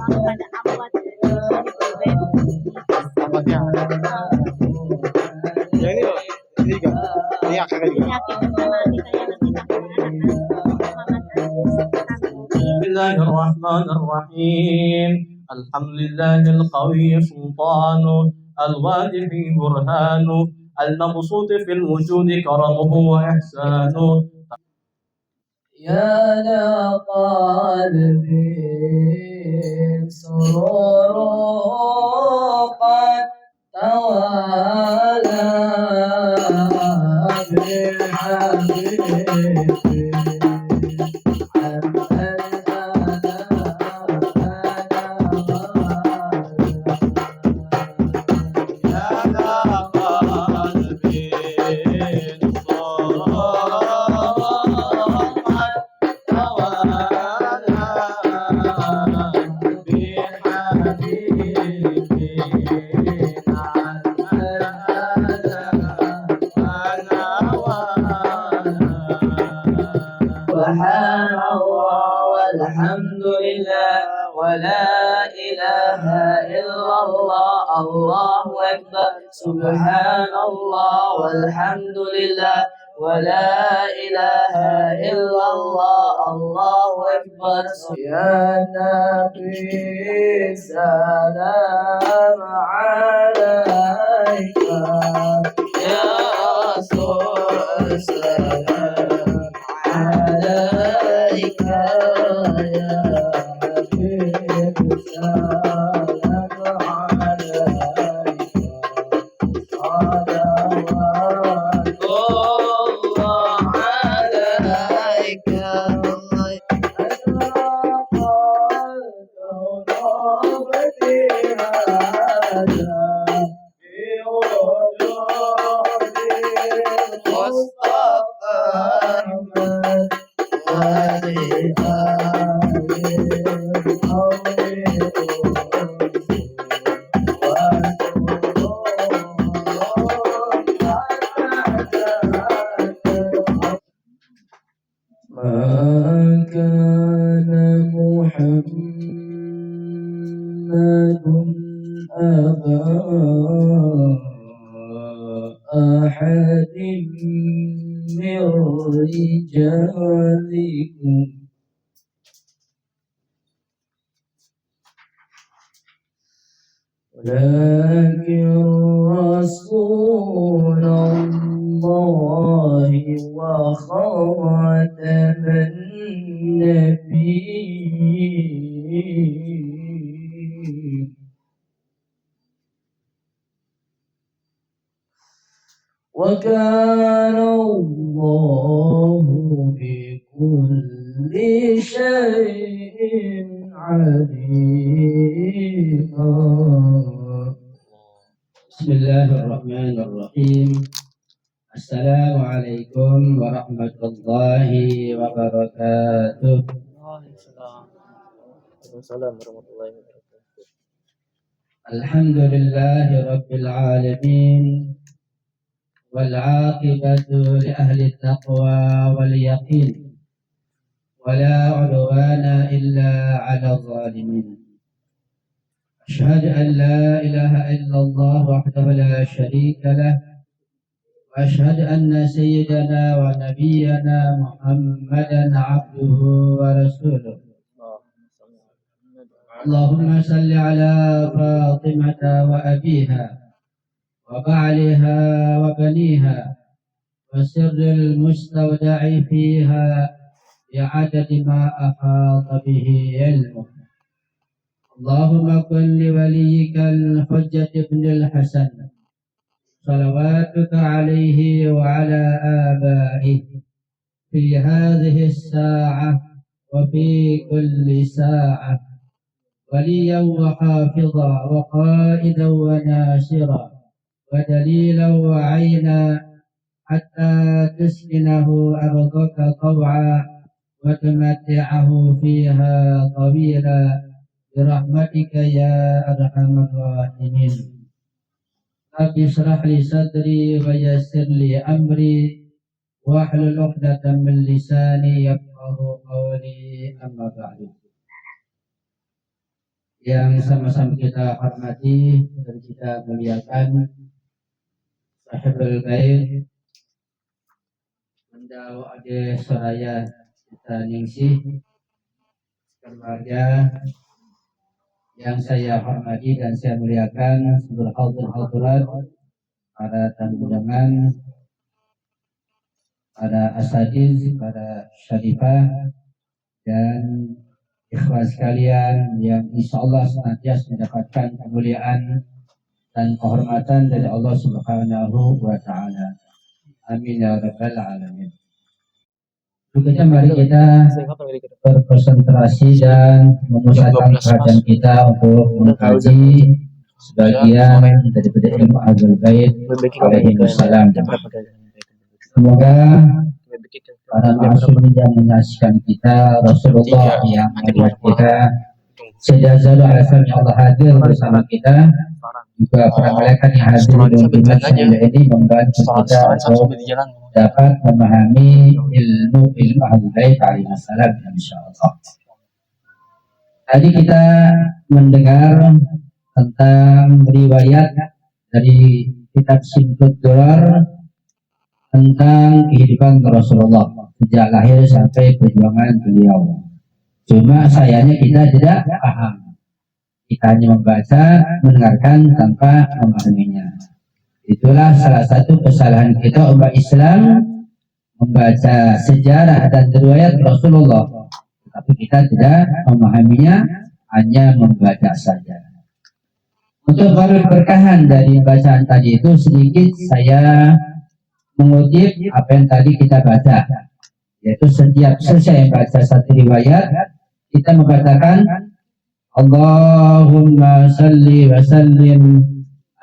pada akwat Akwatnya. Ya ini loh. Ini juga. Ini akaknya juga. Bismillahirrahmanirrahim. Alhamdulillahil qawi sultanu al-wadi fi burhanu al-mabsut fil wujudi karamuhu wa ihsanu. يا لقلبي سرور قد توالى بحبيبي سبحان الله والحمد لله ولا إله إلا الله الله أكبر سبحان الله والحمد لله ولا إله إلا الله الله أكبر يا نبي سلام عليك يا رسول سلام عليك يا حبيب سلام عليك صلوات الله عليك أشرق الكون بديهانا في وجود المصطفى ما كان محمد أبا أحد من رجالكم ولكن رسول الله وخاتم النبيين وكان الله بكل شيء عليما. بسم الله الرحمن الرحيم. Assalamualaikum warahmatullahi wabarakatuh. Waalaikumsalam warahmatullahi wabarakatuh. Alhamdulillahi rabbil alamin. والعاقبة لأهل التقوى واليقين ولا عدوان إلا على الظالمين. أشهد أن لا إله إلا الله وحده لا شريك له وأشهد أن سيدنا ونبينا محمدا عبده ورسوله. اللهم صل على فاطمة وأبيها وبعلها وبنيها وسر المستودع فيها بعدد ما أحاط به علمه. اللهم كن لوليك الحجة بن الحسن صلواتك عليه وعلى آبائه في هذه الساعة وفي كل ساعة وليا وحافظا وقائدا وناصرا ودليلا وعينا حتى تسكنه أرضك طوعا وتمتعه فيها طويلا برحمتك يا أرحم الراحمين. رب اشرح لي صدري ويسر لي أمري واحلل عقدة من لساني يفقهوا قولي. أما بعد. yang sama-sama kita hormati dan kita muliakan, sahibul bait mendau ade soraya kita ningsih keluarga yang saya hormati dan saya muliakan, seluruh hadirin para tamu undangan, para asatiz, para syarifah dan ikhwan sekalian yang insya Allah senantiasa mendapatkan kemuliaan dan kehormatan dari Allah Subhanahu wa Ta'ala. Amin ya rabbal alamin. Kita mari kita berkonsentrasi dan memusatkan perhatian kita untuk mengkaji sebagian daripada ilmu Ahlul Bait alaihi wassalam. Semoga para ma'asumin yang menyaksikan kita, Rasulullah yang membuat kita sejazalu alasan yang Allah hadir bersama kita, juga para malaikat yang hadir di dunia ini membantu kita untuk dapat memahami ilmu Ahlul Bait alaihi wassalam, insyaallah. Tadi kita mendengar tentang riwayat dari kitab Simtud Durar tentang kehidupan Rasulullah sejak lahir sampai perjuangan beliau. Cuma sayangnya kita tidak paham. Kita hanya membaca, mendengarkan tanpa memahaminya. Itulah salah satu kesalahan kita umat Islam, membaca sejarah dan riwayat Rasulullah, tapi kita tidak memahaminya, hanya membaca saja. Untuk berberkahan dari bacaan tadi itu sedikit saya mengutip apa yang tadi kita baca, yaitu setiap selesai baca satu riwayat kita mengatakan Allahumma salli wa sallim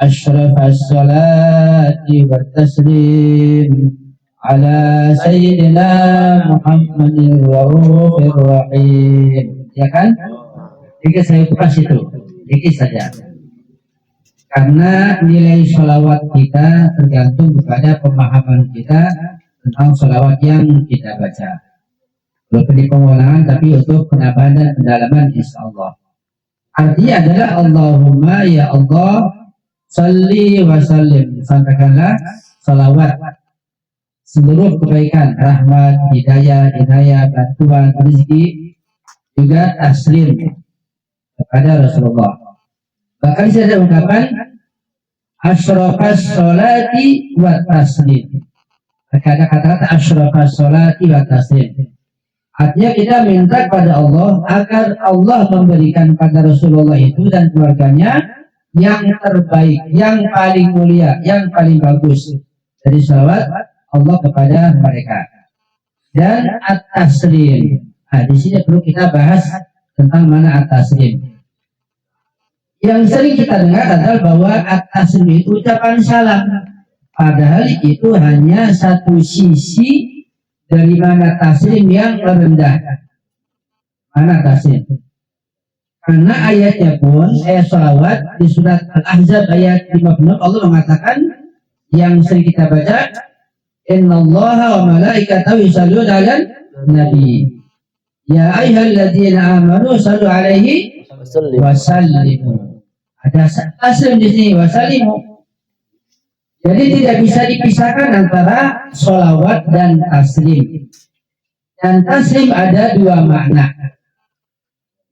ashrafas salati wa taslim ala sayyidina Muhammadin raufir rahim. Ya kan? Jadi saya buka situ sedikit saja, karena nilai sholawat kita tergantung kepada pemahaman kita tentang sholawat yang kita baca. Bukan di pengulangan, tapi untuk penambahan dan pendalaman insya Allah. Artinya adalah Allahumma ya Allah salli wa sallim, sampaikanlah sholawat seluruh kebaikan, rahmat, hidayah, bantuan, rezeki, juga taslim kepada Rasulullah. Bahkan saya ada ungkapan asyrafas sholati wa taslim. Ada kata-kata asyrafas sholati wa taslim. Artinya kita minta kepada Allah agar Allah memberikan pada Rasulullah itu dan keluarganya yang terbaik, yang paling mulia, yang paling bagus dari salawat Allah kepada mereka. Dan at-taslim. Nah, di sini perlu kita bahas tentang mana at-taslim. Yang sering kita dengar adalah bahwa at-taslim itu ucapan salam. Padahal itu hanya satu sisi dari mana taslim yang rendah. Mana taslim? Karena ayatnya pun ayat salawat di surat Al-Ahzab ayat 56 Allah mengatakan yang sering kita baca, innallaha wa malaikatahu yusholluna 'alan nabi. Ya ayyuhalladzina amanu shallu 'alaihi wa sallimu. Ada taslim di sini wasallimu. Jadi tidak bisa dipisahkan antara sholawat dan taslim. Dan taslim ada dua makna.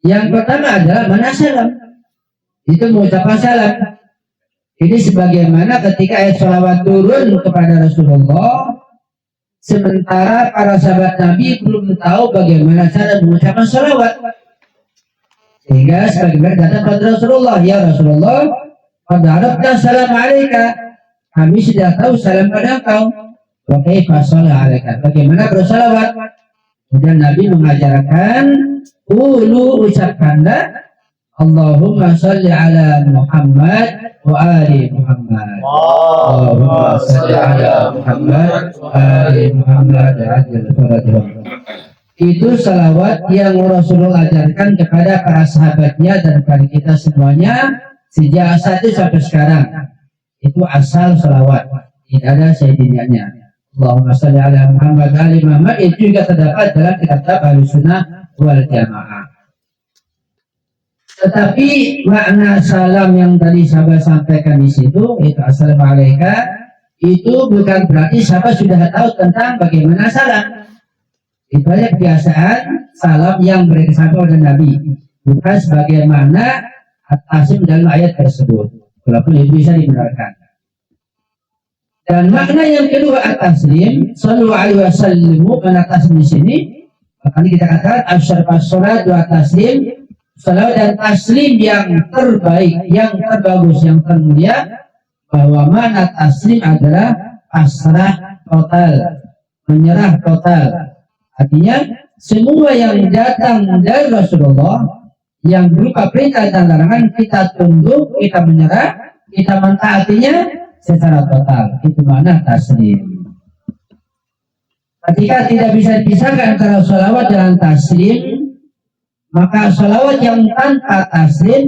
Yang pertama adalah mana salam. Itu mengucapkan salam. Ini sebagaimana ketika ayat sholawat turun kepada Rasulullah, sementara para sahabat Nabi belum tahu bagaimana cara mengucapkan sholawat. Sehingga sebagaimana datang kepada Rasulullah, ya Rasulullah, pada arafna salam alaika, kami sudah tahu salam pada engkau. Wa kaifa shollallahu alaika, bagaimana bersalawat. Kemudian Nabi mengajarkan, ucapkanlah Allahumma sholli ala Muhammad wa ali Muhammad. Allahumma sholli ala Muhammad wa ali Muhammad. Itu salawat yang Rasulullah ajarkan kepada para sahabatnya dan kepada kita semuanya sejak saat itu sampai sekarang. Itu asal salawat, tidak ada sayyidinnya. Allahumma sholli ala Muhammad wa ali Muhammad itu juga terdapat dalam kitab Ahlus Sunnah wal Jamaah. Tetapi makna salam yang tadi sahabat sampaikan di situ, itu assalamualaikum, itu bukan berarti sahabat sudah tahu tentang bagaimana salam. Itu adalah kebiasaan salam yang mereka sampaikan oleh Nabi, bukan sebagaimana at-taslim dalam ayat tersebut. Walaupun itu bisa dibenarkan. Dan makna yang kedua at-taslim, sallallahu alaihi wasallam, mana taslim di sini? Makanya kita katakan asyarafas salat wa taslim. Salawat dan taslim yang terbaik, yang terbagus, yang termulia, bahwa mana taslim adalah pasrah total, menyerah total. Artinya semua yang datang dari Rasulullah yang berupa perintah dan larangan, kita tunduk, kita menyerah, kita mentaatinya secara total. Itu makna taslim. Ketika tidak bisa dipisahkan antara salawat dan taslim, maka salawat yang tanpa taslim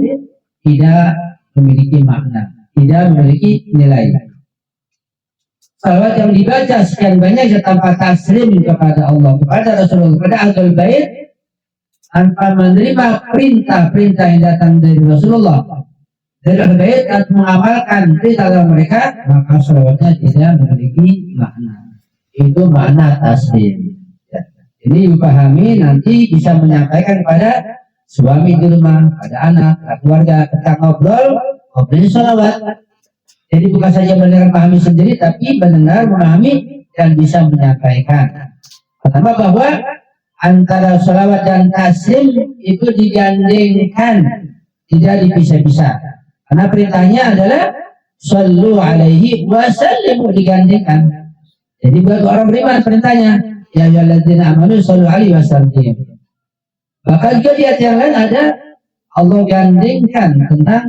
tidak memiliki makna, tidak memiliki nilai. Salawat yang dibaca sekian banyak tanpa taslim kepada Allah, kepada Rasulullah, kepada Ahlul Bait, tanpa menerima perintah-perintah yang datang dari Rasulullah, dari Ahlul Bait, dan mengamalkan perintah dari mereka, maka salawatnya tidak memiliki makna. Itu makna taslim. Ini dipahami, nanti bisa menyampaikan kepada suami di rumah, pada anak, pada keluarga, ketika ngobrol salawat. Jadi bukan saja benar memahami sendiri, tapi benar memahami dan bisa menyampaikan. Pertama bahwa antara salawat dan taslim itu digandengkan, tidak dipisah-pisah. Karena perintahnya adalah sallu alaihi wa sallimu, digandengkan. Jadi buat orang beriman perintahnya, ya ayyuhalladzina amanu shallu alaihi wasallam. Bahkan juga di ayat yang lain ada Allah gandengkan tentang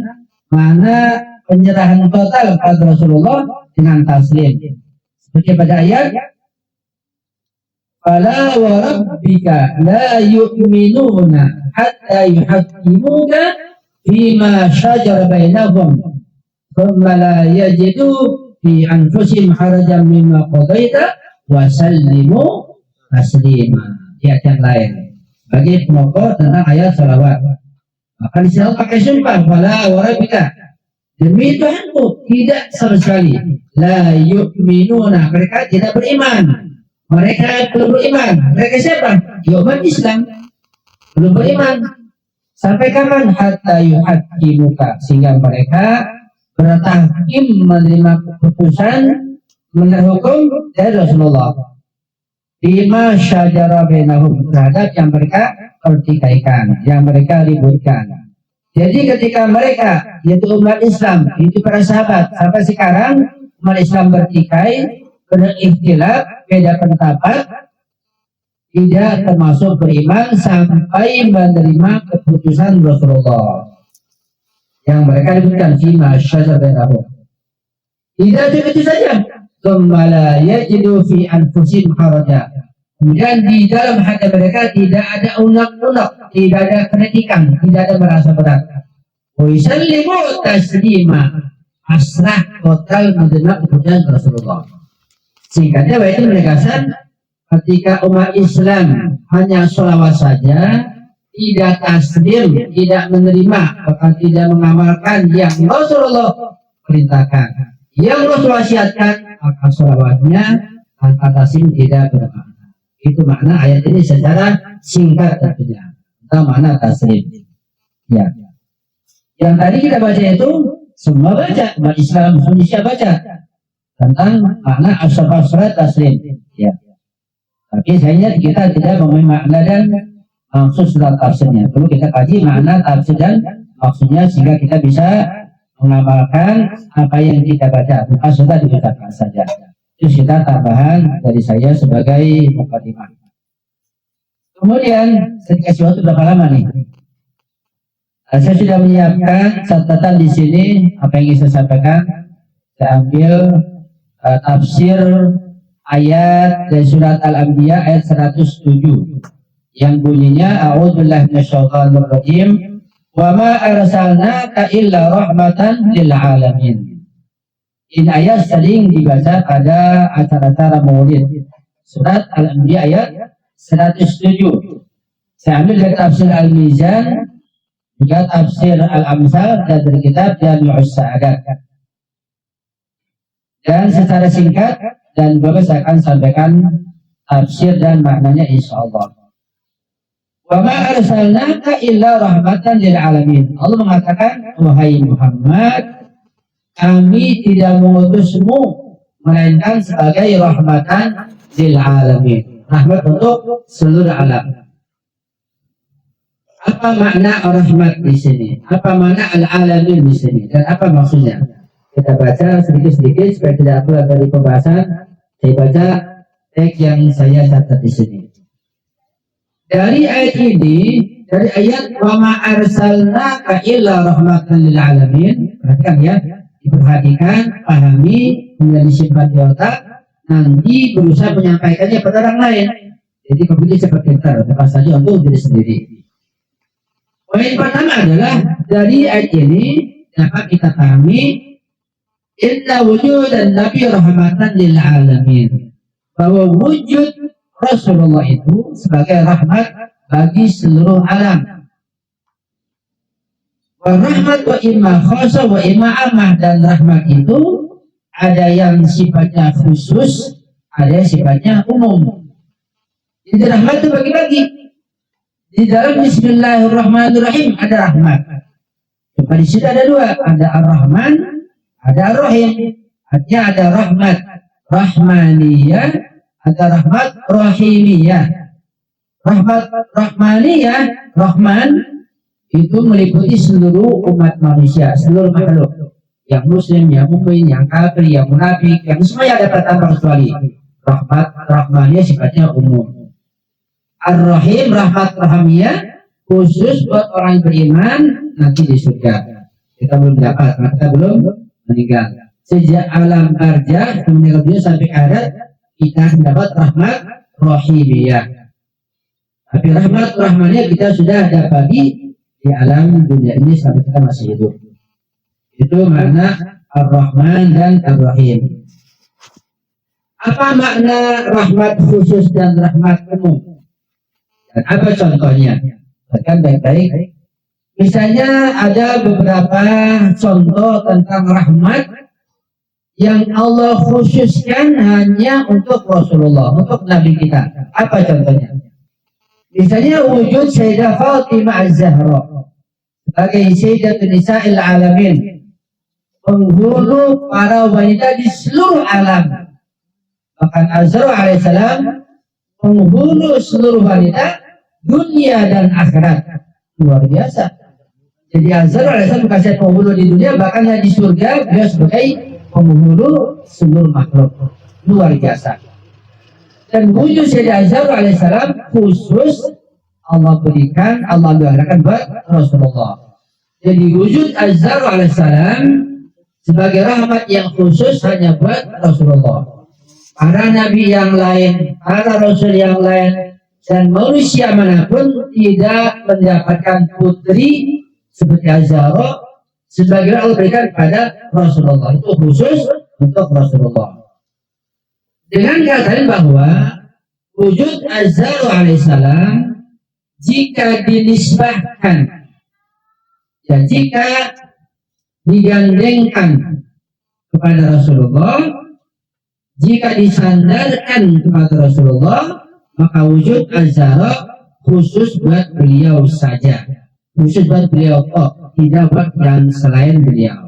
mana penyerahan total kepada Rasulullah dengan taslim. Seperti pada ayat fala wa rabbika la yu'minuna hatta yuhaqqimuka fima shajara bainahum thumma la yajidu fi anfusihim harajan mimma qadaita wa sallimu taslima. Di ayat yang lain bagi pemokok tentang ayat salawat, maka disini pakai sumpah, fala wa rabbika, demi Tuhanku, tidak sama sekali, la yu'minuna, mereka tidak beriman, mereka belum beriman. Mereka siapa? Ya umat Islam, belum beriman. Sampai kapan? Hatta yuhaqqimuka, sehingga mereka bertahkim, menerima keputusan, menurut hukum dari Rasulullah bima syajara bainahum, terhadap yang mereka pertikaikan, yang mereka ributkan. Jadi ketika mereka, yaitu umat Islam, itu para sahabat, sampai sekarang umat Islam bertikai, berikhtilaf, beda pendapat, tidak termasuk beriman sampai menerima keputusan Rasulullah yang mereka ributkan, bima syajara bainahum. Tidak begitu saja. Tsumma yajidu fi anfusihim haraja. Kemudian di dalam hati mereka tidak ada unek-unek, tidak ada kritikan, tidak ada merasa berat. Wa yusallimu taslima, pasrah total menerima keputusan Rasulullah. Singkatnya itu menegaskan ketika umat Islam hanya sholawat saja, tidak taslim, tidak menerima, bahkan tidak mengamalkan yang Rasulullah perintahkan, yang Rasulullah wasiatkan, maka sholawatnya tanpa taslim tidak bermakna. Itu makna ayat ini secara singkat tentunya. Itu makna taslim. Ya. Yang tadi kita baca itu semua baca, umat Islam Indonesia baca tentang makna asyarafas salat taslim. Ya. Tapi sayangnya kita tidak memahami makna dan maksud surat tafsirnya. Perlu kita kaji makna tafsir dan maksudnya sehingga kita bisa mengamalkan apa yang kita baca, bukan sudah diucapkan saja. Itu sudah tambahan dari saya sebagai mukadimah. Kemudian saya dikasih waktu berapa lama nih? Saya sudah menyiapkan catatan di sini apa yang ingin saya sampaikan. Saya ambil tafsir ayat dari surat Al-Anbiya ayat 107 yang bunyinya a'udzubillahi minasyaitonir rajim. Wa ma arsalnaka illa rahmatan lil alamin. Ini ayat sering dibaca pada acara-acara maulid. Surat Al-Anbiya ayat 107. Saya ambil dari tafsir Al-Mizan juga tafsir Al-Amsal dan dari kitab Jami'us Sa'adat. Dan secara singkat dan bagus saya akan sampaikan tafsir dan maknanya insyaallah. Wa ma arsalnaka illa rahmatan lil alamin. Allah mengatakan, wahai Muhammad, kami tidak mengutusmu melainkan sebagai rahmatan lil alamin. Rahmat untuk seluruh alam. Apa makna rahmat di sini? Apa makna al-alamin di sini? Dan apa maksudnya? Kita baca sedikit-sedikit supaya tidak keluar dari pembahasan. Saya baca teks yang saya catat di sini. Dari ayat ini, dari ayat wa ma arsalnaka illa rahmatan lil alamin. Perhatikan ya, diperhatikan, pahami, kemudian disimpan di otak, nanti berusaha menyampaikannya pada orang lain. Jadi kemudian seperti tepat saja untuk diri sendiri. Poin pertama adalah dari ayat ini dapat kita pahami inna wujud dan Nabi rahmatan lil alamin, bahwa wujud Rasulullah itu sebagai rahmat bagi seluruh alam. Wa rahmat wa imma khasa wa imma amah, dan rahmat itu ada yang sifatnya khusus, ada yang sifatnya umum. Jadi rahmat itu bagi-bagi. Di dalam Bismillahirrahmanirrahim ada rahmat. Cuma di situ ada dua, ada Ar-Rahman, ada Ar-Rahim. Artinya ada rahmat rahmaniyah, ada rahmat rahimiyah. Rahmat rahmaniyah, Rahman itu meliputi seluruh umat manusia, seluruh makhluk. Yang muslim, yang mukmin, yang kafir, yang munafik, yang semuanya ada tanpa kecuali. Rahmat rahmaniyah sifatnya umum. Ar-Rahim, rahmat rahimiyah khusus buat orang yang beriman nanti di surga. Kita belum dapat, karena kita belum meninggal. Sejak alam barjah meninggal dunia sampai akhirat kita mendapat rahmat rahimiyah. Tapi rahmat rahmaniyah kita sudah dapati di alam dunia ini sampai kita masih hidup. Itu makna Ar-Rahman dan Ar-Rahim. Apa makna rahmat khusus dan rahmat umum? Dan apa contohnya? Bahkan baik-baik. Misalnya ada beberapa contoh tentang rahmat yang Allah khususkan hanya untuk Rasulullah, untuk Nabi kita. Apa contohnya? Misalnya wujud Sayyidah Fatimah Az-Zahra sebagai Sayyidatun Nisa'il Alamin, penghulu para wanita di seluruh alam. Bahkan Az-Zahra alaihissalam penghulu seluruh wanita dunia dan akhirat. Luar biasa. Jadi Az-Zahra alaihissalam bukan saja penghulu di dunia, bahkan di surga beliau sebagai penghulu seluruh makhluk. Luar biasa. Dan wujud Sayyidah Az-Zahra alaihissalam khusus Allah berikan, Allah berikan buat Rasulullah. Jadi wujud Az-Zahra alaihissalam sebagai rahmat yang khusus hanya buat Rasulullah. Para nabi yang lain, para rasul yang lain, dan manusia manapun tidak mendapatkan putri seperti Az-Zahra sebagai Allah berikan kepada Rasulullah. Itu khusus untuk Rasulullah. Dengan kata bahwa wujud Az-Zahra alaihissalam jika dinisbahkan, ya jika digandengkan kepada Rasulullah, jika disandarkan kepada Rasulullah, maka wujud Az-Zahra khusus buat beliau saja, khusus buat beliau kok, tidak buat yang selain beliau.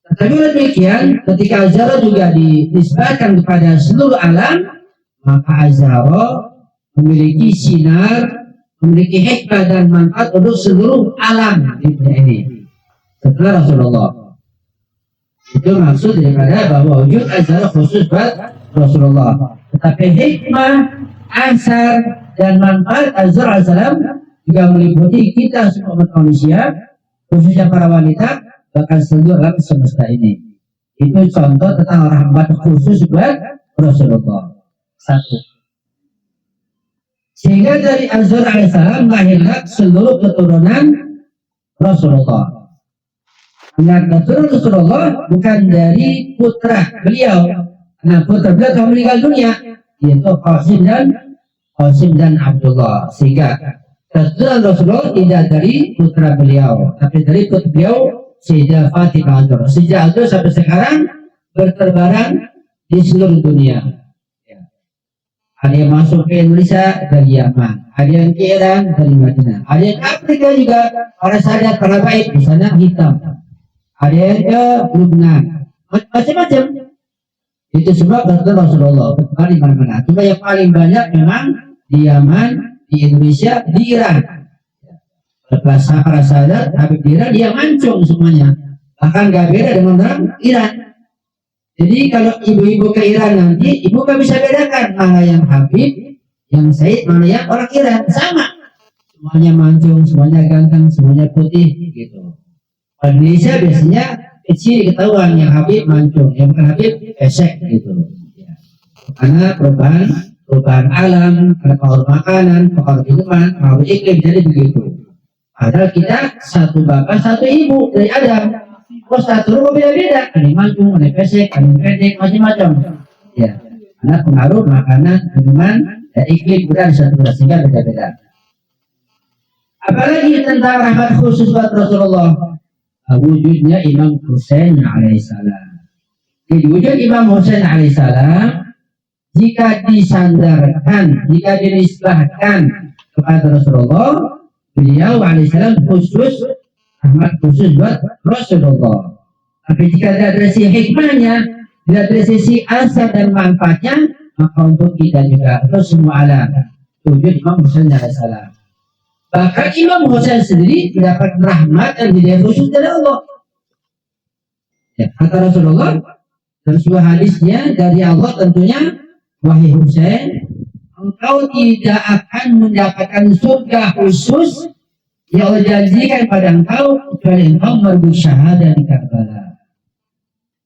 Tetapi demikian, ketika Az-Zahra juga dinisbahkan kepada seluruh alam, maka Az-Zahra memiliki sinar, memiliki hikmah dan manfaat untuk seluruh alam di dunia ini setelah Rasulullah. Itu maksud daripada bahwa wujud Az-Zahra khusus buat Rasulullah. Tetapi hikmah, asar, dan manfaat Az-Zahra alaihissalam juga meliputi kita semua umat manusia, khususnya para wanita, bahkan seluruh alam semesta ini. Itu contoh tentang rahmat khusus buat Rasulullah. Satu. Sehingga dari Az-Zahra alaihissalam lahirlah seluruh keturunan Rasulullah. Nah, keturunan Rasulullah bukan dari putra beliau. Nah, putra beliau telah meninggal dunia, yaitu Qasim dan Abdullah. Sehingga Keturunan Rasulullah tidak dari putra beliau, tapi dari putra beliau Sayyidah Fatimah Az-Zahra. Sejak itu sampai sekarang berterbaran di seluruh dunia. Ya. Ada yang masuk ke Indonesia dari Yaman, ada yang ke Iran dari Madinah, ada yang ke Afrika juga, para sahabat para baik di sana hitam, ada yang ke Lebanon, macam-macam. Itu semua keturunan Rasulullah bertebar di mana-mana. Cuma yang paling banyak memang di Yaman, di Indonesia, di Iran. Setelah para sahabat Habib di Iran, dia mancung semuanya. Bahkan gak beda dengan orang Iran. Jadi kalau ibu-ibu ke Iran nanti, ibu gak bisa bedakan mana yang Habib, yang Said, mana yang orang Iran. Sama. Semuanya mancung, semuanya ganteng, semuanya putih, gitu. Di Indonesia biasanya kecil ketahuan yang Habib mancung, yang bukan Habib pesek, gitu. Ya. Karena perubahan alam, pengaruh makanan, pengaruh minuman, pengaruh iklim, jadi begitu. Padahal kita satu bapak, satu ibu dari Adam. Kok satu rumah beda-beda? Ada yang mancung, ada yang pesek, ada yang pendek, macam-macam. Ya, karena pengaruh makanan, minuman, dan iklim udara satu sehingga beda-beda. Apalagi tentang rahmat khusus buat Rasulullah, wujudnya Imam Husain alaihissalam. Jadi wujud Imam Husain alaihissalam jika disandarkan, jika dinisbahkan kepada Rasulullah, beliau alaihissalam khusus, rahmat khusus buat Rasulullah. Tapi jika tidak dari sisi hikmahnya, tidak dari sisi asal dan manfaatnya, maka untuk kita juga, atau semua alam, wujud Imam Husain alaihissalam. Bahkan Imam Husain sendiri mendapat rahmat dan hidayah khusus dari Allah. Ya, kata Rasulullah dalam sebuah hadisnya dari Allah tentunya, wahai Husain, engkau tidak akan mendapatkan surga khusus yang Allah janjikan pada engkau kecuali engkau bersyahadah di Karbala.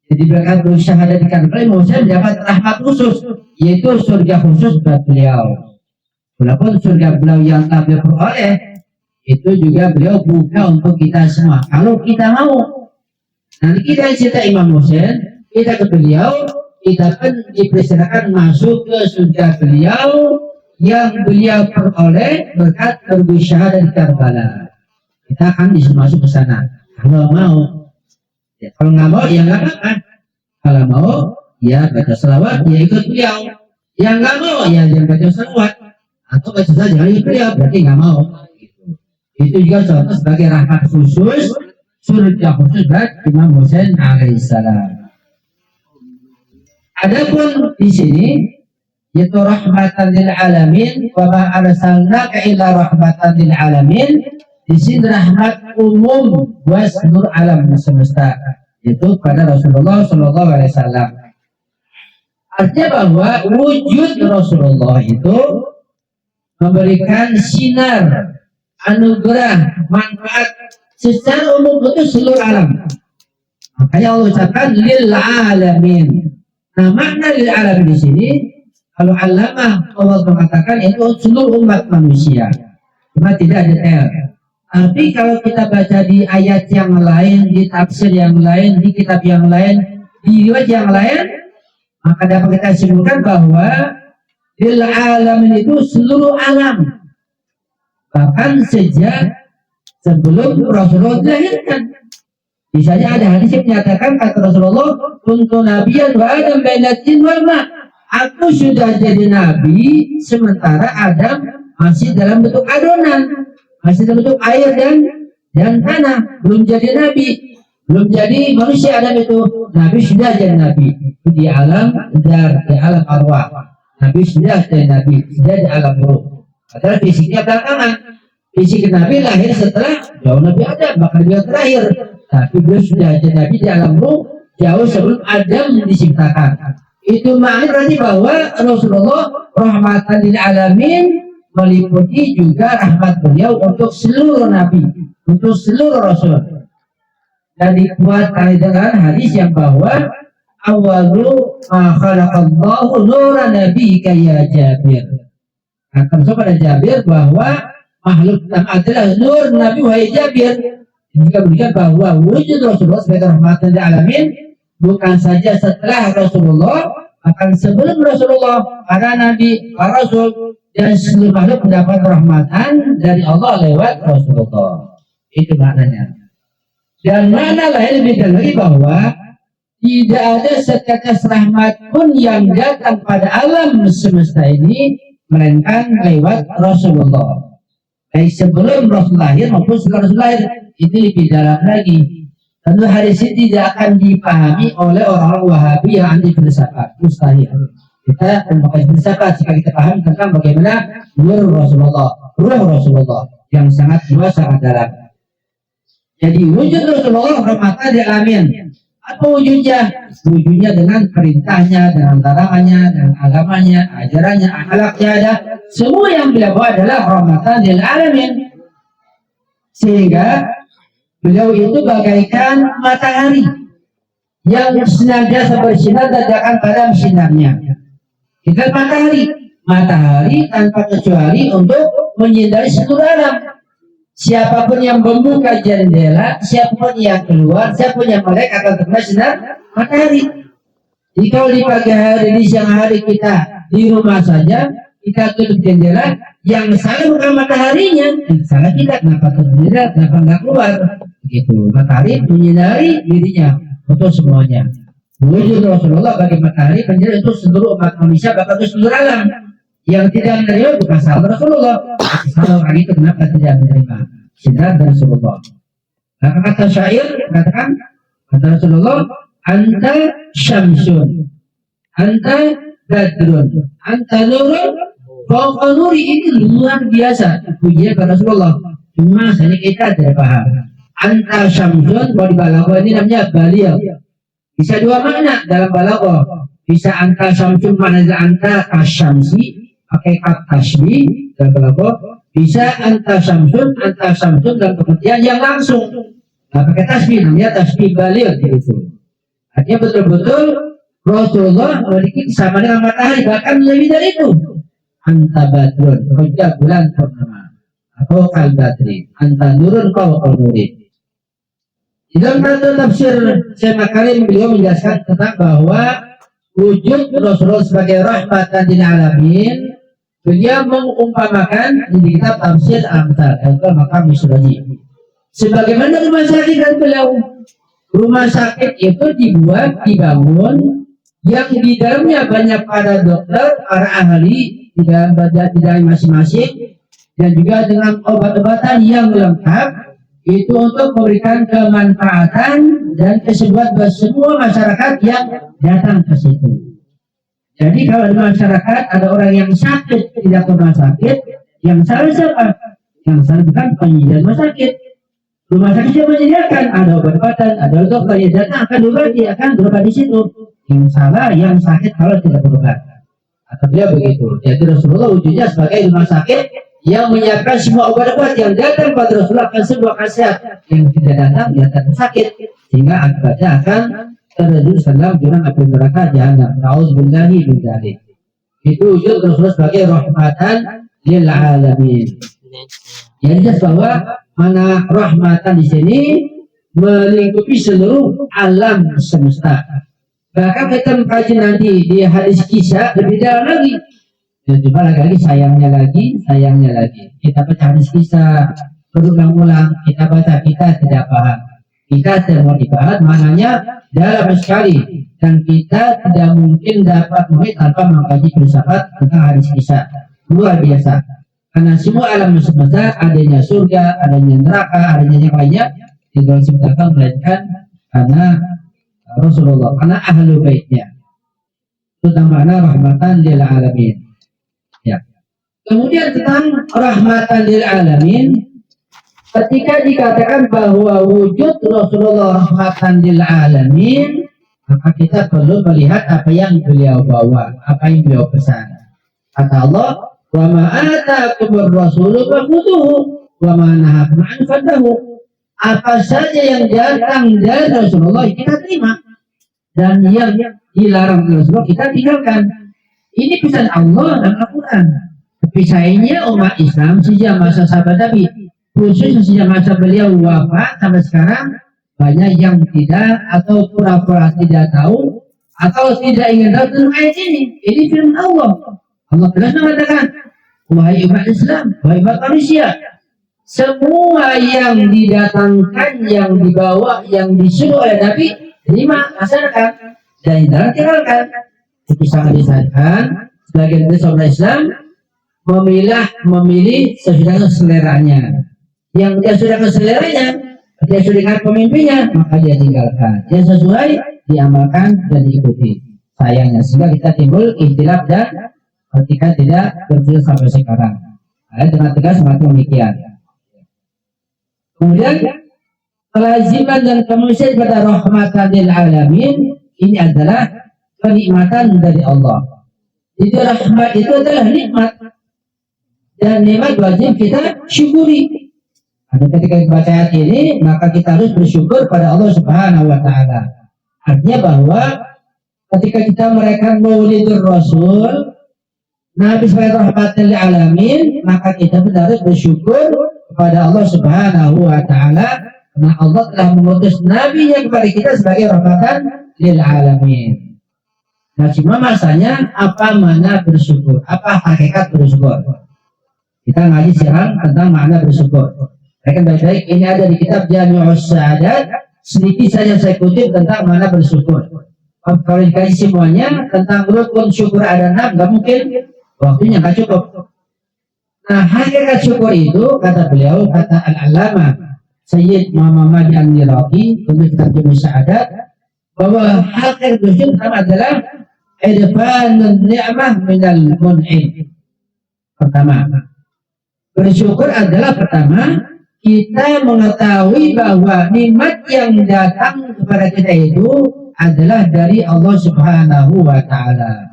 Jadi berkat bersyahadah di Karbala, Imam Husain mendapat rahmat khusus, yaitu surga khusus buat beliau. Walaupun surga beliau yang tak beliau peroleh, itu juga beliau buka untuk kita semua. Kalau kita mau, nanti kita cerita Imam Husain, kita ke beliau, kita pun dipersilakan masuk ke surga beliau yang beliau peroleh berkat bersyahadah di Karbala. Kita akan bisa masuk ke sana. Kalau mau, ya, kalau nggak mau, ya nggak apa-apa. Kalau mau, ya baca selawat, ya ikut beliau. Yang nggak mau, ya jangan baca selawat. Atau baca saja jangan ikut beliau, berarti nggak mau. Itu juga contoh sebagai rahmat khusus, surga khusus buat Imam Husain alaihissalam. Adapun di sini yaitu rahmatan lil alamin, wa ma arsalnaka illa rahmatan lil alamin. Di sini rahmat umum buat seluruh alam semesta, yaitu pada Rasulullah sallallahu alaihi wasallam. Artinya bahwa wujud Rasulullah itu memberikan sinar, anugerah, manfaat secara umum untuk seluruh alam. Makanya Allah ucapkan lil alamin. Nah, makna lil alamin di sini, kalau alamah Allah mengatakan itu seluruh umat manusia, cuma tidak detail. Tapi kalau kita baca di ayat yang lain, di tafsir yang lain, di kitab yang lain, di riwayat yang lain, maka dapat kita simpulkan bahwa lil alamin itu seluruh alam. Bahkan sejak sebelum Rasulullah dilahirkan. Misalnya ada hadis yang menyatakan kata Rasulullah, kuntu nabiyyan wa adam bainatin wal ma. Aku sudah jadi nabi sementara Adam masih dalam bentuk adonan, masih dalam bentuk air dan tanah, belum jadi nabi, belum jadi manusia. Adam itu nabi sudah jadi nabi di alam dar, di alam arwah. Nabi sudah jadi nabi, sudah di alam ruh. Padahal fisiknya belakangan. Fisik Nabi lahir setelah jauh Nabi Adam, bahkan dia terakhir. Tapi beliau sudah jadi Nabi di alam ruh jauh sebelum Adam diciptakan. Itu maknanya berarti bahwa Rasulullah rahmatan lil alamin meliputi juga rahmat beliau untuk seluruh Nabi, untuk seluruh Rasul. Dan dikuatkan dengan hadis yang bahwa awalu ma khalaqallahu nuran nabiyyika ya Jabir. Kata kepada Jabir bahwa makhluk pertama adalah nur Nabi wahai Jabir. Jika berikan bahwa wujud Rasulullah sebagai rahmatan lil alamin bukan saja setelah Rasulullah, Akan sebelum Rasulullah, para nabi, para rasul, dan seluruh makhluk mendapat rahmatan dari Allah lewat Rasulullah. Itu maknanya. Dan makna lain lebih lagi bahwa tidak ada setetes rahmat pun yang datang pada alam semesta ini melainkan lewat Rasulullah. Baik sebelum Rasul lahir maupun setelah Rasul lahir, itu lebih dalam lagi. Tentu hadis ini tidak akan dipahami oleh orang Wahabi yang anti filsafat, mustahil. Kita memakai filsafat jika kita pahami tentang bagaimana nur Rasulullah, ruh Rasulullah yang sangat luas, sangat dalam. Jadi wujud Rasulullah rahmatan lil alamin. Apa wujudnya? Wujudnya dengan perintahnya, dengan larangannya, dengan agamanya, ajarannya, akhlaknya ada. Semua yang beliau bawa adalah rahmatan lil alamin. Sehingga beliau itu bagaikan matahari yang senantiasa bersinar dan akan padam sinarnya. Kita matahari tanpa kecuali untuk menyinari seluruh alam. Siapapun yang membuka jendela, siapapun yang keluar, siapapun yang melek akan terkena sinar matahari. Jadi kalau di pagi hari, di siang hari kita di rumah saja, kita tutup jendela, yang salah bukan mataharinya, yang salah kita, kenapa tutup jendela, kenapa nggak keluar? Begitu, matahari menyinari dirinya untuk semuanya. Wujud Rasulullah bagi matahari menjadi untuk seluruh umat manusia, bahkan untuk seluruh alam. Yang tidak menerima bukan salah Rasulullah. Salah orang itu kenapa tidak menerima sinar dari Rasulullah. Maka kata syair katakan, kata Rasulullah, anta syamsun, anta badrun, anta nurun, fauqa nuri. Ini luar biasa pujian kepada Rasulullah. Cuma saja kita tidak paham. Anta syamsun, kalau di balaghah ini namanya baligh. Bisa dua makna dalam balaghah. Bisa anta syamsun maknanya anta kasyamsi, pakai kata tasbih dalam balaghah. Bisa anta syamsun dalam pengertian yang langsung. Nah, pakai tasbih namanya tasbih baligh itu. Artinya betul-betul Rasulullah memiliki kesamaan dengan matahari, bahkan lebih dari itu. Anta badrun, hujjah bulan purnama, atau kal badri. Anta nurun kau nuri. Di dalam tafsir Syekh Makarim beliau menjelaskan tentang bahwa wujud Rasulullah sebagai rahmatan lil alamin. Beliau mengumpamakan di kitab tafsir Amsal atau Makam Misraji. Sebagaimana rumah sakit dan beliau, rumah sakit itu dibangun yang di dalamnya banyak para dokter, para ahli di dalam masing-masing, dan juga dengan obat-obatan yang lengkap. Itu untuk memberikan kemanfaatan dan kesembuhan buat semua masyarakat yang datang ke situ. Jadi kalau di masyarakat ada orang yang sakit tidak ke rumah sakit, yang salah siapa? Yang salah bukan penyedia rumah sakit. Rumah sakit yang menyediakan ada obat-obatan, ada dokter yang datang akan diobati, akan berobat di situ. Yang salah yang sakit kalau tidak berobat. Atau dia begitu. Jadi Rasulullah wujudnya sebagai rumah sakit yang menyiapkan semua obat-obat yang datang pada Rasulullah akan sembuh, akan sehat. Yang tidak datang dia akan sakit, sehingga akibatnya akan terjerumus dalam jurang api neraka jahanam. Nauzubillahi min dzalik. Itu wujud Rasulullah sebagai rahmatan lil alamin. Yang jelas bahwa mana rahmatan di sini melingkupi seluruh alam semesta. Bahkan kita mengkaji nanti di hadis kisah lebih dalam lagi. Dan coba lagi sayangnya lagi kita baca hadis kisah berulang-ulang, kita baca, kita tidak paham, kita tidak mau dibahas, maknanya dalam sekali, dan kita tidak mungkin dapat memahami tanpa mengkaji filsafat tentang hadis kisah. Luar biasa, karena semua alam semesta, adanya surga, adanya neraka, adanya yang lainnya tidak diciptakan melainkan karena Rasulullah, karena ahlu baitnya. Itu namanya rahmatan lil alamin. Ya. Kemudian tentang rahmatan lil alamin, ketika dikatakan bahwa wujud Rasulullah rahmatan lil alamin, maka kita perlu melihat apa yang beliau bawa, apa yang beliau pesan. Kata Allah, wa ma ataakumur rasulu fakhudhuhu wa ma nahakum anhu fantahu. Apa saja yang datang dari Rasulullah kita terima, dan yang dilarang oleh Rasulullah kita tinggalkan. Ini pesan Allah dalam Al-Quran. Tapi sayangnya umat Islam sejak masa sahabat Nabi, khususnya sejak masa beliau wafat sampai sekarang, banyak yang tidak atau pura-pura tidak tahu atau tidak ingin tahu tentang ayat ini firman Allah. Allah telah mengatakan, wahai umat Islam, wahai umat manusia, semua yang didatangkan, yang dibawa, yang disuruh oleh Nabi, terima, laksanakan, dan jangan tinggalkan. Itu sangat disayangkan sebagian besar orang Islam memilih sesudah seleranya. Yang dia sudah keseleranya, dia sudah dengan pemimpinnya, maka dia tinggalkan. Yang sesuai diamalkan dan diikuti. Sayangnya sehingga kita timbul ikhtilaf dan ketika tidak berjalan sampai sekarang. Ayat dengan tegas mengatakan demikian. Kemudian kelaziman dan kemanusiaan pada rahmatan lil alamin ini adalah kenikmatan dari Allah. Itu rahmat itu adalah nikmat dan nikmat wajib kita syukuri. Nah, ketika kita baca ayat ini maka kita harus bersyukur pada Allah Subhanahu wa taala. Artinya bahwa ketika kita merayakan Maulidur Rasul Nabi sebagai rahmatan lil alamin, maka kita harus bersyukur kepada Allah Subhanahu wa taala karena Allah telah mengutus Nabi yang kepada kita sebagai rahmatan lil alamin. Nah, cuma masanya apa makna bersyukur? Apa hakikat bersyukur? Kita ngaji sekarang tentang makna bersyukur. Rekan baik-baik, ini ada di kitab Jami'us Sa'adat. Sedikit saja saya kutip tentang makna bersyukur. Kalau dikaji semuanya tentang rukun syukur ada 6, nggak mungkin, waktunya nggak cukup. Nah, hakikat syukur itu kata beliau, kata Al-Allamah Sayyid Muhammad An-Niraqi untuk kitab Jami'us Sa'adat, bahwa hakikat bersyukur pertama adalah idfanun ni'mah minal mun'im. Pertama, bersyukur adalah pertama kita mengetahui bahwa nikmat yang datang kepada kita itu adalah dari Allah Subhanahu wa taala.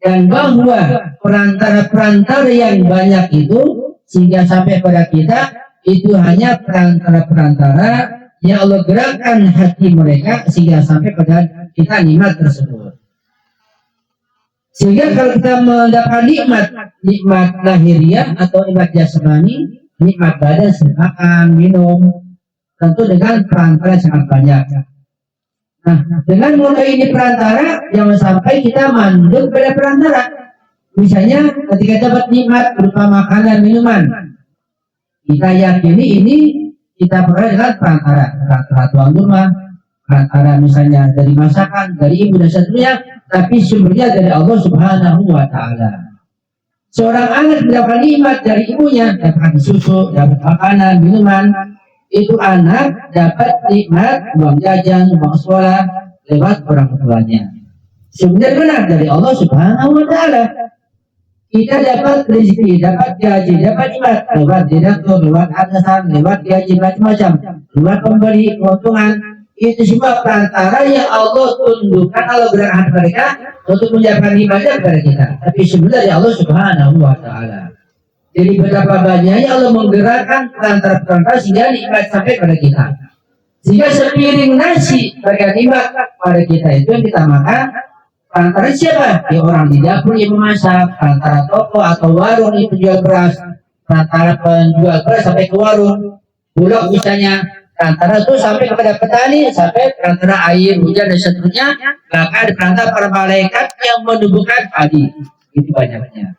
Dan bahwa perantara-perantara yang banyak itu sehingga sampai pada kita itu hanya perantara-perantara yang Allah gerakkan hati mereka sehingga sampai pada kita nikmat tersebut. Sehingga kalau kita mendapat nikmat lahiriah atau nikmat jasmani, nikmat badan, makan, minum, tentu dengan perantara sangat banyak. Nah, dengan mulai ini perantara, jangan sampai kita mandul pada perantara. Misalnya, ketika dapat nikmat berupa makanan, minuman, kita yakini ini kita peroleh dengan perantara tuan rumah, perantara misalnya dari masakan, dari ibu dan seterusnya, tapi sumbernya dari Allah Subhanahu wa taala. Seorang anak mendapatkan nikmat dari ibunya, dapat susu, dapat makanan, minuman, itu anak dapat nikmat uang jajan, uang sekolah lewat orang tuanya. Sebenarnya benar dari Allah Subhanahu wa taala. Kita dapat rezeki, dapat gaji, dapat nikmat lewat direktur, lewat atasan, lewat gaji macam-macam, lewat pemberi keuntungan. Itu semua perantara yang Allah tundukkan, Allah gerakkan mereka untuk menyiapkan ibadah kepada kita. Tapi sebenarnya Allah Subhanahu wa taala. Jadi betapa banyaknya Allah menggerakkan perantara-perantara sehingga nikmat sampai pada kita. Sehingga sepiring nasi bagi nikmat pada kita itu yang kita makan, perantara siapa? Ya orang di dapur yang memasak, perantara toko atau warung yang penjual beras, perantara penjual beras sampai ke warung, bulog misalnya. Perantara itu sampai kepada petani, sampai perantara air, hujan dan seterusnya, bahkan perantara para malaikat yang menumbuhkan padi. Itu banyaknya.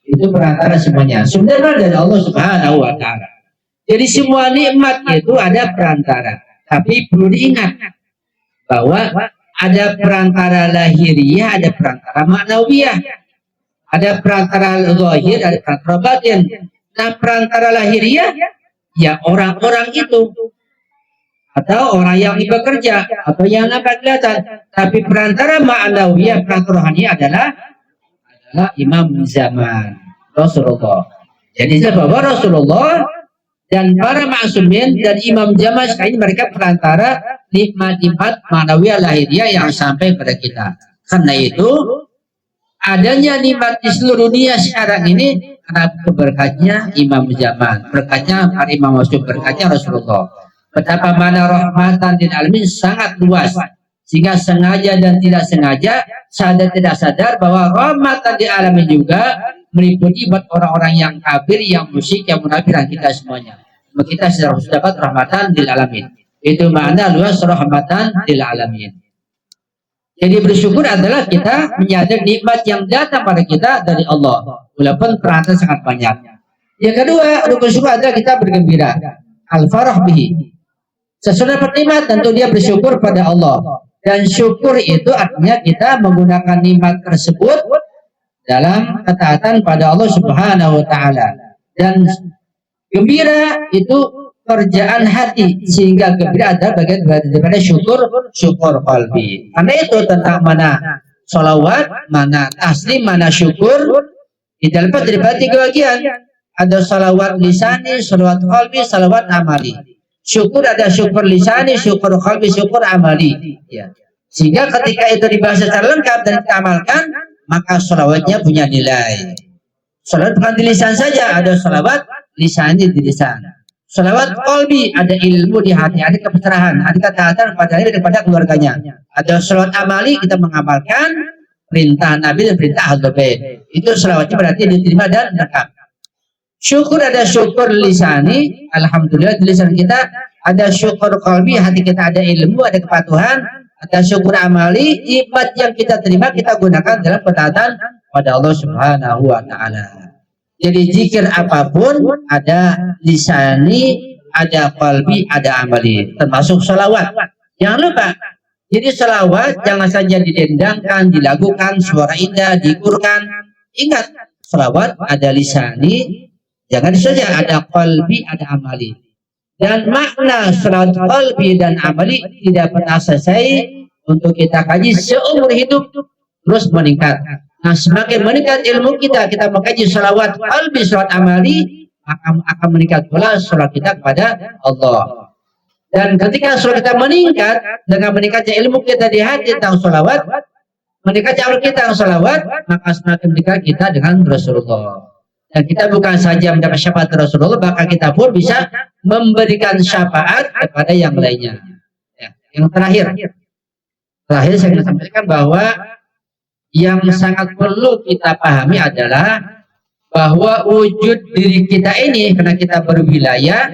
Itu perantara semuanya. Sebenarnya dari Allah Subhanahu wa taala. Jadi semua nikmat itu ada perantara. Tapi perlu diingat bahwa ada perantara lahiriah, ada perantara maknawiyah. Ada perantara zahir, ada perantara batin. Nah, perantara lahiriah ya orang-orang itu atau orang yang bekerja atau yang nampak kelihatan, tapi perantara ma'nawiyah, perantara rohani adalah imam zaman Rasulullah. Jadi bahwa Rasulullah dan para ma'sumin dan imam zaman sekali mereka perantara nikmat-nikmat ma'nawiyah lahiriah yang sampai pada kita. Karena itu adanya nikmat di seluruh dunia sekarang ini karena berkatnya imam zaman, berkatnya para imam maksud, berkatnya Rasulullah. Betapa mana rahmatan lil alamin sangat luas, sehingga sengaja dan tidak sengaja, sadar tidak sadar bahwa rahmatan lil alamin juga meliputi buat orang-orang yang kafir, yang musyrik, yang munafik dan kita semuanya. Kita sudah dapat rahmatan lil alamin. Itu makna luas rahmatan lil alamin. Jadi bersyukur adalah kita menyadari nikmat yang datang pada kita dari Allah, walaupun ternyata sangat banyak. Yang kedua, rukun syukur adalah kita bergembira, al-farah bihi. Sesudah bernikmat tentu dia bersyukur pada Allah. Dan syukur itu artinya kita menggunakan nikmat tersebut dalam ketaatan pada Allah Subhanahu wa taala. Dan gembira itu kerjaan hati, sehingga gembira adalah bagian daripada syukur qalbi. Karena itu tentang mana sholawat, mana taslim, mana syukur didapat daripada 3 bagian. Ada sholawat lisani, sholawat qalbi, sholawat amali. Syukur ada syukur lisani, syukur qalbi, syukur amali. Ya. Sehingga ketika itu dibahas secara lengkap dan kita amalkan, maka sholawatnya punya nilai. Sholawat bukan di lisan saja, ada sholawat lisani di lisan. Sholawat qalbi, ada ilmu di hati, ada kepeserahan, ada ketaatan daripada keluarganya. Ada sholawat amali, kita mengamalkan perintah Nabi dan perintah Ahlul Bait. Itu sholawatnya berarti diterima dan lengkap. Syukur ada syukur lisani, alhamdulillah di lisan kita. Ada syukur qalbi, hati kita ada ilmu, ada kepatuhan. Ada syukur amali, nikmat yang kita terima kita gunakan dalam ketaatan pada Allah Subhanahu wa taala. Jadi zikir apapun ada lisani, ada qalbi, ada amali, termasuk sholawat. Jangan lupa. Jadi sholawat jangan saja didendangkan, dilakukan, suara indah, dikurkan. Ingat, sholawat ada lisani, jangan saja ada qalbi, ada amali. Dan makna sholawat qalbi dan amali tidak pernah selesai untuk kita kaji seumur hidup, terus meningkat. Nah, semakin meningkat ilmu kita mengkaji sholawat qalbi, sholawat amali, akan meningkat pula sholat kita kepada Allah. Dan ketika sholat kita meningkat, dengan meningkatnya ilmu kita di hati tentang sholawat, meningkatnya amal kita tentang sholawat, maka semakin meningkat kita dengan Rasulullah. Dan kita bukan saja mendapat syafaat Rasulullah, bahkan kita pun bisa memberikan syafaat kepada yang lainnya. Ya. Yang terakhir saya ingin sampaikan bahwa yang sangat perlu kita pahami adalah bahwa wujud diri kita ini, karena kita berwilayah,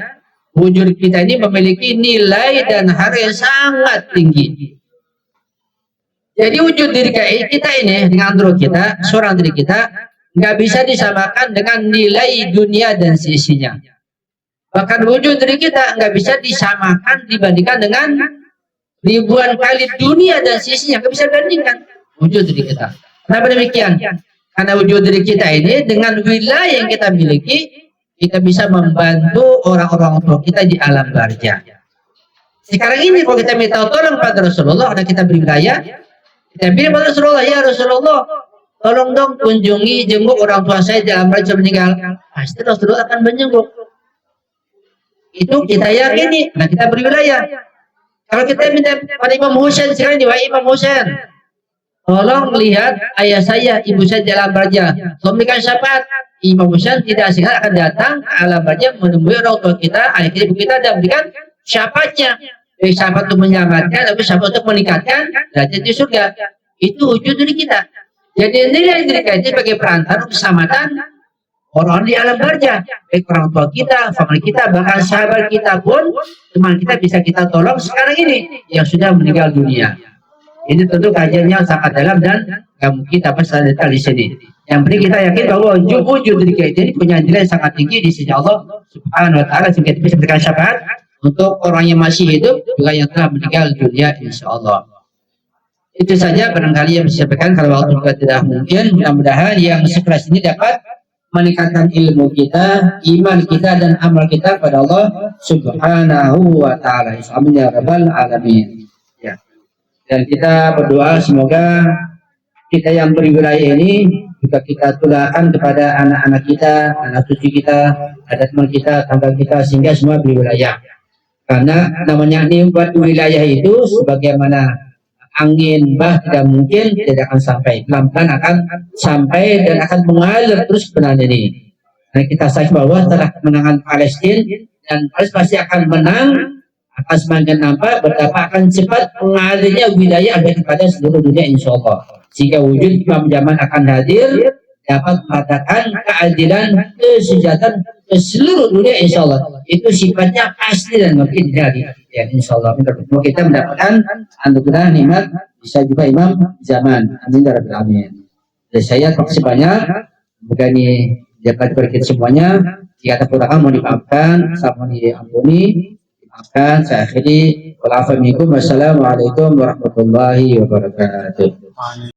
wujud kita ini memiliki nilai dan harga yang sangat tinggi. Jadi wujud diri kita ini dengan roh kita, seorang diri kita, nggak bisa disamakan dengan nilai dunia dan sisinya. Bahkan wujud diri kita nggak bisa disamakan dibandingkan dengan ribuan kali dunia dan sisinya, nggak bisa dibandingkan wujud diri kita. Kenapa demikian? Karena wujud diri kita ini dengan wilayah yang kita miliki, kita bisa membantu orang-orang tua kita di alam barzah. Sekarang ini kalau kita minta tolong pada Rasulullah, karena kita berwilayah, kita bilang pada Rasulullah, ya Rasulullah, tolong dong kunjungi jenguk orang tua saya di alam barzah meninggal. Pasti Rasulullah akan menjenguk. Itu kita yakini, karena kita berwilayah. Kalau kita minta pada Imam Husain sekarang, wahai Imam Husain, tolong lihat ayah saya, ibu saya di alam barzah, memberikan syafaat. Imam Husain tidak segera akan datang ke alam barzah menemui orang tua kita, ayah kita, ibu kita, dan memberikan syafaatnya. Baik syafaat untuk menyelamatkan, tapi syafaat untuk meningkatkan derajat di surga. Itu wujud diri kita. Jadi nilai diri kita sebagai perantara keselamatan orang di alam barzah. Baik orang tua kita, family kita, bahkan sahabat kita pun, teman kita bisa kita tolong sekarang ini yang sudah meninggal dunia. Ini tentu kajiannya sangat dalam dan nggak mungkin kita bisa detail di sini. Yang penting kita yakin bahwa wujud diri kita ini punya nilai sangat tinggi di sisi Allah Subhanahu wa taala, sehingga kita bisa memberikan syafaat untuk orang yang masih hidup juga yang telah meninggal dunia, insya Allah. Itu saja barangkali yang bisa disampaikan. Kalau waktu juga tidak mungkin, mudah-mudahan yang sekelas ini dapat meningkatkan ilmu kita, iman kita, dan amal kita pada Allah Subhanahu wa taala. Amin ya rabbal alamin. Dan kita berdoa semoga kita yang berwilayah ini juga kita tularkan kepada anak-anak kita, anak cucu kita, ada teman kita, tangga kita, sehingga semua berwilayah. Karena namanya nikmat wilayah itu sebagaimana angin bah tidak mungkin tidak akan sampai, pelan-pelan akan sampai dan akan mengalir terus kebenaran ini. Nah, kita sadar bahwa setelah kemenangan Palestina dan Palestina pasti akan menang, akan semakin nampak betapa akan cepat mengalirnya wilayah ada kepada seluruh dunia, insya Allah. Sehingga wujud Imam Zaman akan hadir, dapat mengatakan keadilan, kesejahteraan ke seluruh dunia, insya Allah. Itu sifatnya pasti dan mungkin jadi. Ya, insya Allah. Kita mendapatkan anugerah nikmat bisa juga imam zaman. Amin ya rabbil alamin. Jadi saya terima kasih banyak. Semoga ini dapat berkat semuanya. Jika ada kekurangan mohon dimaafkan, saya mohon diampuni, dimaafkan. Saya akhiri. Wassalamualaikum warahmatullahi wabarakatuh.